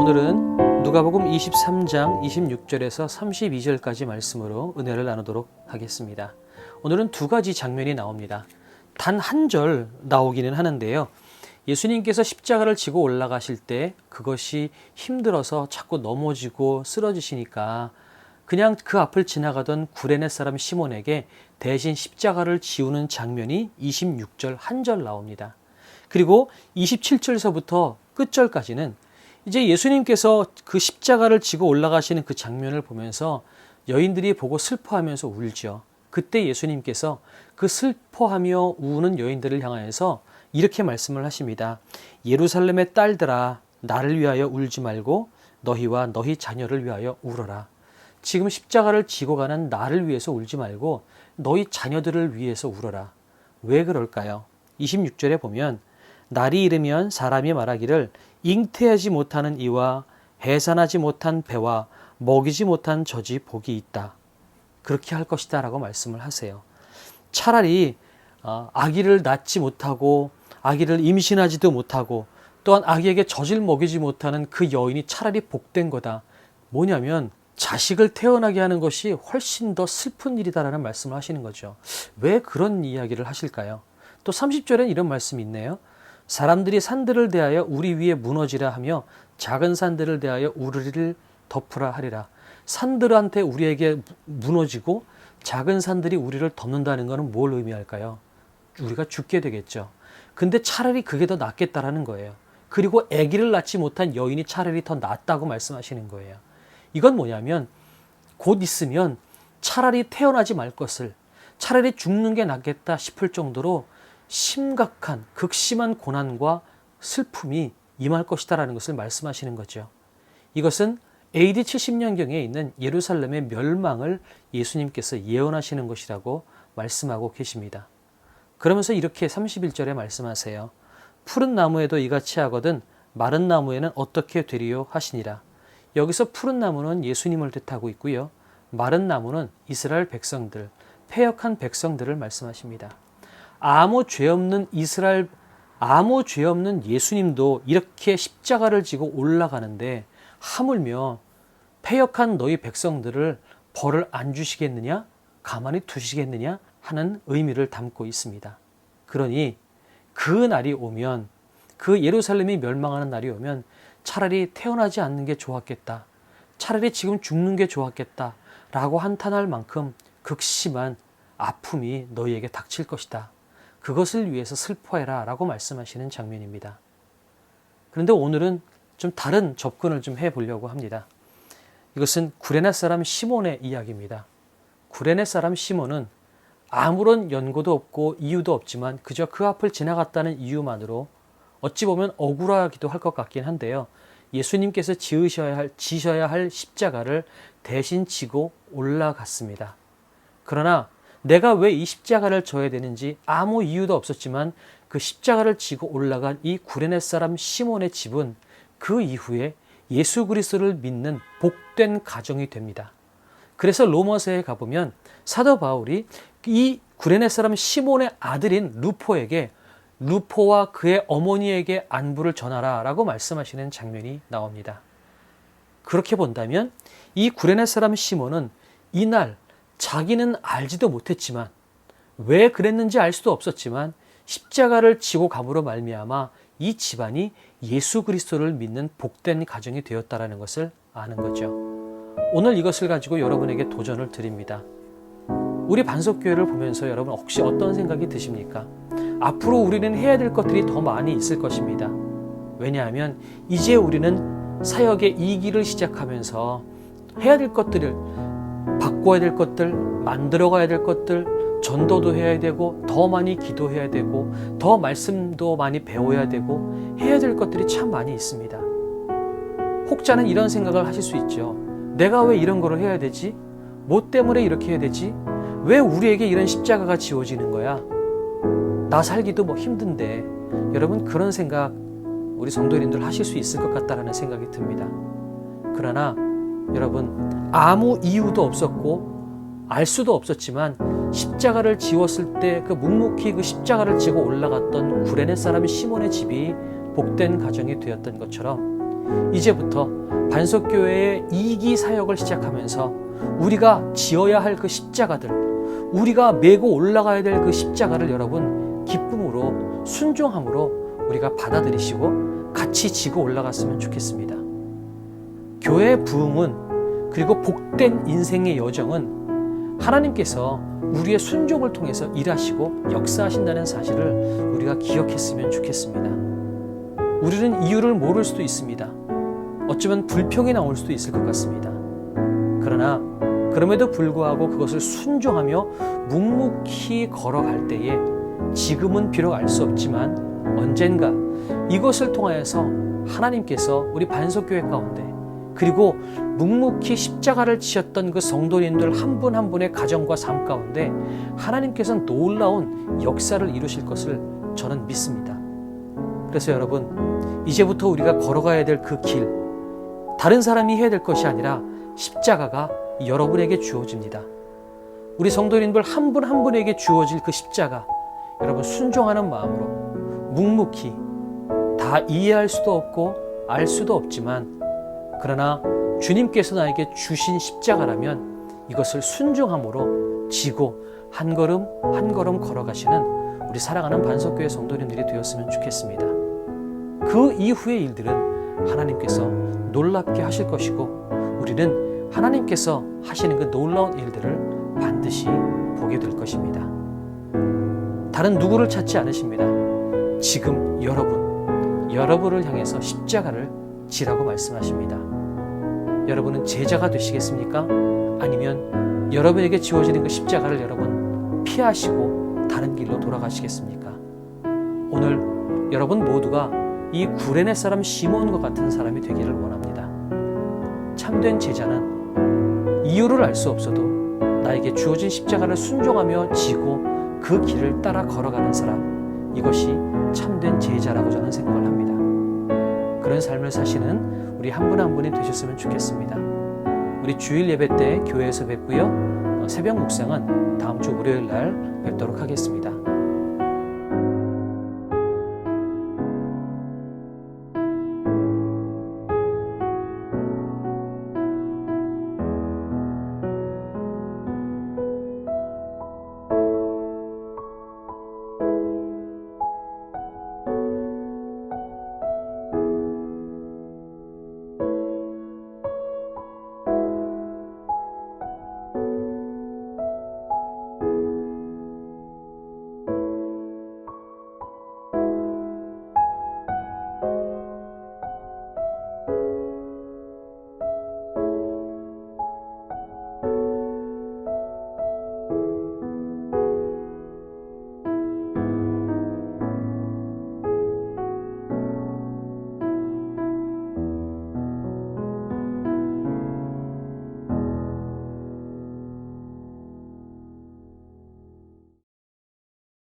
오늘은 누가복음 23장 26절에서 32절까지 말씀으로 은혜를 나누도록 하겠습니다. 오늘은 두 가지 장면이 나옵니다. 단 한 절 나오기는 하는데요. 예수님께서 십자가를 지고 올라가실 때 그것이 힘들어서 자꾸 넘어지고 쓰러지시니까 그냥 그 앞을 지나가던 구레네 사람 시몬에게 대신 십자가를 지우는 장면이 26절 한 절 나옵니다. 그리고 27절에서부터 끝절까지는 이제 예수님께서 그 십자가를 지고 올라가시는 그 장면을 보면서 여인들이 보고 슬퍼하면서 울죠. 그때 예수님께서 그 슬퍼하며 우는 여인들을 향하여서 이렇게 말씀을 하십니다. 예루살렘의 딸들아, 나를 위하여 울지 말고 너희와 너희 자녀를 위하여 울어라. 지금 십자가를 지고 가는 나를 위해서 울지 말고 너희 자녀들을 위해서 울어라. 왜 그럴까요? 26절에 보면 날이 이르면 사람이 말하기를 잉태하지 못하는 이와 해산하지 못한 배와 먹이지 못한 젖이 복이 있다. 그렇게 할 것이다 라고 말씀을 하세요. 차라리 아기를 낳지 못하고 아기를 임신하지도 못하고 또한 아기에게 젖을 먹이지 못하는 그 여인이 차라리 복된 거다. 뭐냐면 자식을 태어나게 하는 것이 훨씬 더 슬픈 일이다라는 말씀을 하시는 거죠. 왜 그런 이야기를 하실까요? 또 30절에는 이런 말씀이 있네요. 사람들이 산들을 대하여 우리 위에 무너지라 하며 작은 산들을 대하여 우리를 덮으라 하리라. 산들한테 우리에게 무너지고 작은 산들이 우리를 덮는다는 것은 뭘 의미할까요? 우리가 죽게 되겠죠. 근데 차라리 그게 더 낫겠다라는 거예요. 그리고 아기를 낳지 못한 여인이 차라리 더 낫다고 말씀하시는 거예요. 이건 뭐냐면 곧 있으면 차라리 태어나지 말 것을 차라리 죽는 게 낫겠다 싶을 정도로 심각한 극심한 고난과 슬픔이 임할 것이다라는 것을 말씀하시는 거죠. 이것은 AD 70년경에 있는 예루살렘의 멸망을 예수님께서 예언하시는 것이라고 말씀하고 계십니다. 그러면서 이렇게 31절에 말씀하세요. 푸른 나무에도 이같이 하거든 마른 나무에는 어떻게 되리요 하시니라. 여기서 푸른 나무는 예수님을 뜻하고 있고요. 마른 나무는 이스라엘 백성들, 패역한 백성들을 말씀하십니다. 아무 죄 없는 이스라엘, 아무 죄 없는 예수님도 이렇게 십자가를 지고 올라가는데 하물며 패역한 너희 백성들을 벌을 안 주시겠느냐? 가만히 두시겠느냐? 하는 의미를 담고 있습니다. 그러니 그 날이 오면, 그 예루살렘이 멸망하는 날이 오면 차라리 태어나지 않는 게 좋았겠다. 차라리 지금 죽는 게 좋았겠다. 라고 한탄할 만큼 극심한 아픔이 너희에게 닥칠 것이다. 그것을 위해서 슬퍼해라 라고 말씀하시는 장면입니다. 그런데 오늘은 좀 다른 접근을 좀 해보려고 합니다. 이것은 구레네 사람 시몬의 이야기입니다. 구레네 사람 시몬은 아무런 연고도 없고 이유도 없지만 그저 그 앞을 지나갔다는 이유만으로 어찌 보면 억울하기도 할 것 같긴 한데요. 예수님께서 지셔야 할 십자가를 대신 지고 올라갔습니다. 그러나 내가 왜 이 십자가를 져야 되는지 아무 이유도 없었지만 그 십자가를 지고 올라간 이 구레네 사람 시몬의 집은 그 이후에 예수 그리스도를 믿는 복된 가정이 됩니다. 그래서 로마서에 가보면 사도 바울이 이 구레네 사람 시몬의 아들인 루포에게 루포와 그의 어머니에게 안부를 전하라 라고 말씀하시는 장면이 나옵니다. 그렇게 본다면 이 구레네 사람 시몬은 이날 자기는 알지도 못했지만 왜 그랬는지 알 수도 없었지만 십자가를 지고 감으로 말미암아 이 집안이 예수 그리스도를 믿는 복된 가정이 되었다라는 것을 아는 거죠. 오늘 이것을 가지고 여러분에게 도전을 드립니다. 우리 반석교회를 보면서 여러분 혹시 어떤 생각이 드십니까? 앞으로 우리는 해야 될 것들이 더 많이 있을 것입니다. 왜냐하면 이제 우리는 사역의 2기를 시작하면서 해야 될 것들을 바꿔야 될 것들, 만들어가야 될 것들, 전도도 해야 되고 더 많이 기도해야 되고 더 말씀도 많이 배워야 되고 해야 될 것들이 참 많이 있습니다. 혹자는 이런 생각을 하실 수 있죠. 내가 왜 이런 거를 해야 되지? 뭐 때문에 이렇게 해야 되지? 왜 우리에게 이런 십자가가 지워지는 거야? 나 살기도 뭐 힘든데. 여러분 그런 생각 우리 성도님들 하실 수 있을 것 같다라는 생각이 듭니다. 그러나 여러분 아무 이유도 없었고 알 수도 없었지만 십자가를 지웠을 때 그 묵묵히 그 십자가를 지고 올라갔던 구레네 사람 시몬의 집이 복된 가정이 되었던 것처럼 이제부터 반석교회의 2기 사역을 시작하면서 우리가 지어야 할 그 십자가들, 우리가 메고 올라가야 될 그 십자가를 여러분 기쁨으로 순종함으로 우리가 받아들이시고 같이 지고 올라갔으면 좋겠습니다. 교회의 부흥은, 그리고 복된 인생의 여정은 하나님께서 우리의 순종을 통해서 일하시고 역사하신다는 사실을 우리가 기억했으면 좋겠습니다. 우리는 이유를 모를 수도 있습니다. 어쩌면 불평이 나올 수도 있을 것 같습니다. 그러나 그럼에도 불구하고 그것을 순종하며 묵묵히 걸어갈 때에 지금은 비록 알 수 없지만 언젠가 이것을 통하여서 하나님께서 우리 반석교회 가운데, 그리고 묵묵히 십자가를 지셨던 그 성도님들 한 분 한 분의 가정과 삶 가운데 하나님께서는 놀라운 역사를 이루실 것을 저는 믿습니다. 그래서 여러분, 이제부터 우리가 걸어가야 될 그 길, 다른 사람이 해야 될 것이 아니라 십자가가 여러분에게 주어집니다. 우리 성도님들 한 분 한 분에게 주어질 그 십자가, 여러분 순종하는 마음으로 묵묵히, 다 이해할 수도 없고 알 수도 없지만 그러나 주님께서 나에게 주신 십자가라면 이것을 순종함으로 지고 한 걸음 한 걸음 걸어가시는 우리 사랑하는 반석교회 성도님들이 되었으면 좋겠습니다. 그 이후의 일들은 하나님께서 놀랍게 하실 것이고 우리는 하나님께서 하시는 그 놀라운 일들을 반드시 보게 될 것입니다. 다른 누구를 찾지 않으십니다. 지금 여러분을 향해서 십자가를 지라고 말씀하십니다. 여러분은 제자가 되시겠습니까? 아니면 여러분에게 지워지는 그 십자가를 여러분 피하시고 다른 길로 돌아가시겠습니까? 오늘 여러분 모두가 이 구레네 사람 시몬과 같은 사람이 되기를 원합니다. 참된 제자는 이유를 알 수 없어도 나에게 주어진 십자가를 순종하며 지고 그 길을 따라 걸어가는 사람, 이것이 참된 제자라고 저는 생각을 합니다. 그런 삶을 사시는 우리 한 분 한 분이 되셨으면 좋겠습니다. 우리 주일 예배 때 교회에서 뵙고요. 새벽 묵상은 다음 주 월요일 날 뵙도록 하겠습니다.